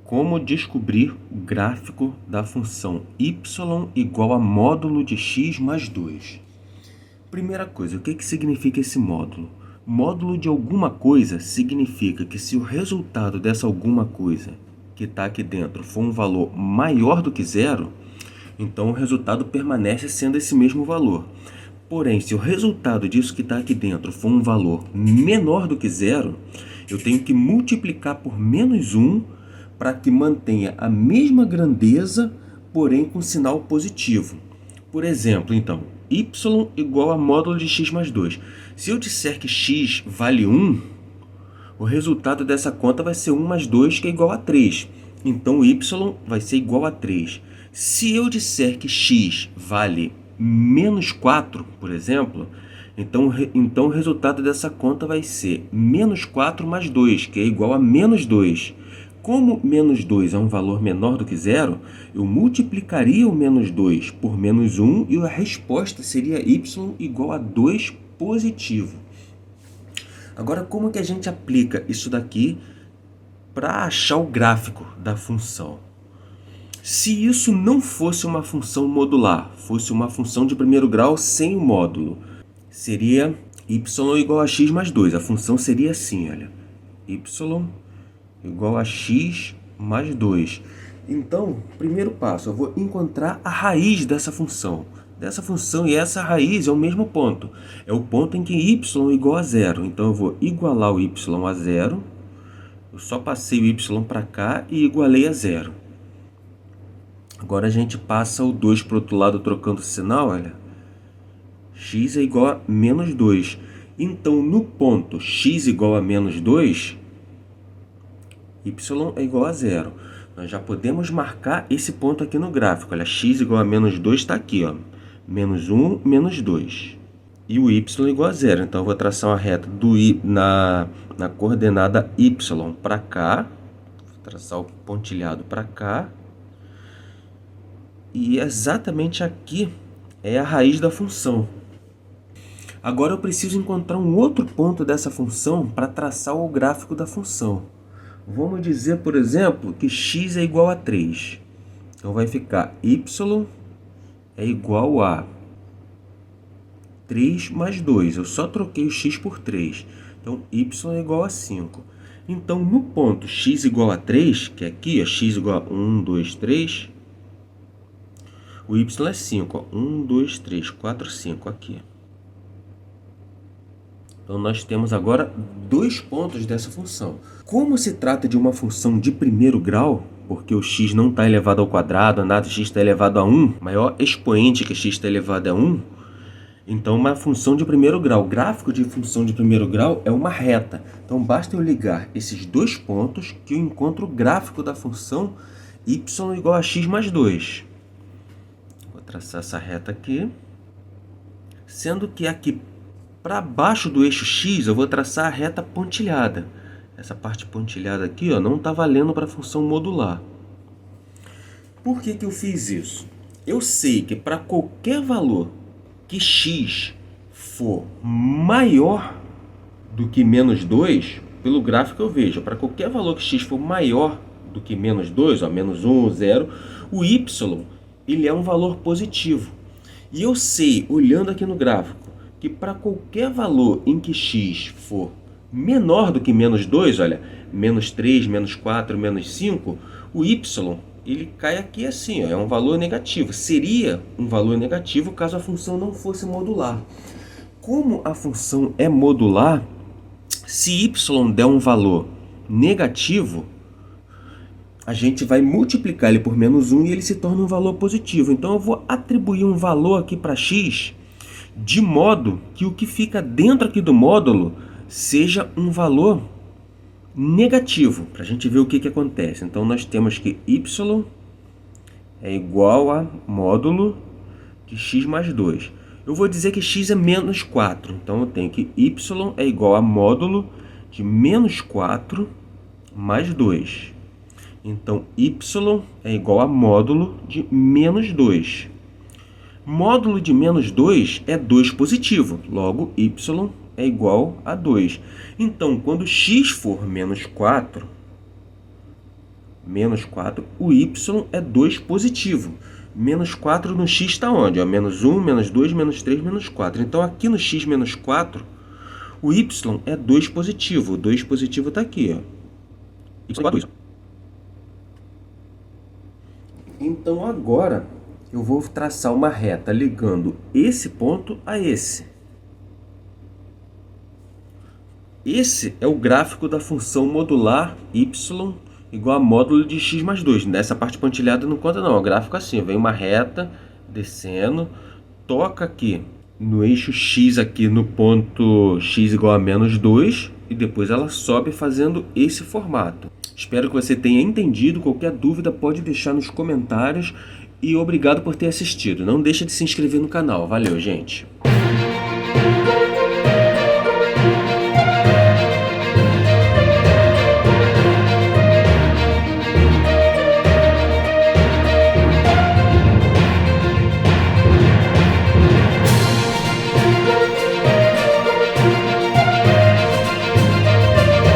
Como descobrir o gráfico da função y igual a módulo de x mais 2? Primeira coisa, o que significa esse módulo? Módulo de alguma coisa significa que se o resultado dessa alguma coisa que está aqui dentro for um valor maior do que zero, então o resultado permanece sendo esse mesmo valor. Porém, se o resultado disso que está aqui dentro for um valor menor do que zero, eu tenho que multiplicar por menos 1 para que mantenha a mesma grandeza, porém com sinal positivo. Por exemplo, então, y igual a módulo de x mais 2. Se eu disser que x vale 1, o resultado dessa conta vai ser 1 mais 2, que é igual a 3. Então, y vai ser igual a 3. Se eu disser que x vale menos 4, por exemplo, então o resultado dessa conta vai ser menos 4 mais 2, que é igual a menos 2. Como menos 2 é um valor menor do que zero, eu multiplicaria o menos 2 por menos 1 e a resposta seria y igual a 2 positivo. Agora, como que a gente aplica isso daqui para achar o gráfico da função? Se isso não fosse uma função modular, fosse uma função de primeiro grau sem o módulo, seria y igual a x mais 2. A função seria assim, olha, y igual a x mais 2. Então, primeiro passo, eu vou encontrar a raiz dessa função. E essa raiz é o mesmo ponto. É o ponto em que y é igual a zero. Então, eu vou igualar o y a zero. Eu só passei o y para cá e igualei a zero. Agora a gente passa o 2 para o outro lado trocando o sinal, olha. X é igual a menos 2. Então, no ponto x igual a menos 2, y é igual a zero. Nós já podemos marcar esse ponto aqui no gráfico. Olha, x igual a menos 2 está aqui, ó. Menos 1, menos 2. E o y é igual a zero. Então, eu vou traçar uma reta na coordenada y para cá. Vou traçar o pontilhado para cá. E exatamente aqui é a raiz da função. Agora eu preciso encontrar um outro ponto dessa função para traçar o gráfico da função. Vamos dizer, por exemplo, que x é igual a 3. Então vai ficar y é igual a 3 mais 2. Eu só troquei o x por 3. Então y é igual a 5. Então no ponto x igual a 3, que é aqui, ó, x igual a 1, 2, 3, o y é 5. Ó, 1, 2, 3, 4, 5 aqui. Então, nós temos agora dois pontos dessa função. Como se trata de uma função de primeiro grau, porque o x não está elevado ao quadrado, nada, x está elevado a 1, maior expoente que x está elevado a 1, então uma função de primeiro grau. O gráfico de função de primeiro grau é uma reta. Então, basta eu ligar esses dois pontos que eu encontro o gráfico da função y igual a x mais 2. Vou traçar essa reta aqui, sendo que aqui para baixo do eixo x, eu vou traçar a reta pontilhada. Essa parte pontilhada aqui, ó, não está valendo para a função modular. Por que eu fiz isso? Eu sei que para qualquer valor que x for maior do que menos 2, pelo gráfico eu vejo, para qualquer valor que x for maior do que menos 2, ó, menos 1, 0, o y ele é um valor positivo. E eu sei, olhando aqui no gráfico, que para qualquer valor em que x for menor do que menos 2, olha, menos 3, menos 4, menos 5, o y ele cai aqui assim, ó, é um valor negativo. Seria um valor negativo caso a função não fosse modular. Como a função é modular, se y der um valor negativo, a gente vai multiplicar ele por menos 1 e ele se torna um valor positivo. Então eu vou atribuir um valor aqui para x, de modo que o que fica dentro aqui do módulo seja um valor negativo, para a gente ver o que acontece. Então, nós temos que y é igual a módulo de x mais 2. Eu vou dizer que x é menos 4, então eu tenho que y é igual a módulo de menos 4 mais 2. Então, y é igual a módulo de menos 2. Módulo de menos 2 é 2 positivo, logo y é igual a 2. Então, quando x for menos 4, menos 4. O y é 2 positivo. Menos 4 no x está onde? Ó, menos 1, menos 2, menos 3, menos 4. Então, aqui no x menos 4, o y é 2 positivo. O 2 positivo está aqui. Ó. Y igual a 2. Então, agora, eu vou traçar uma reta ligando esse ponto a esse. Esse é o gráfico da função modular y igual a módulo de x mais 2. Nessa parte pontilhada não conta não, é o gráfico assim, vem uma reta descendo, toca aqui no eixo x aqui no ponto x igual a menos 2 e depois ela sobe fazendo esse formato. Espero que você tenha entendido, qualquer dúvida pode deixar nos comentários e obrigado por ter assistido. Não deixa de se inscrever no canal, valeu gente!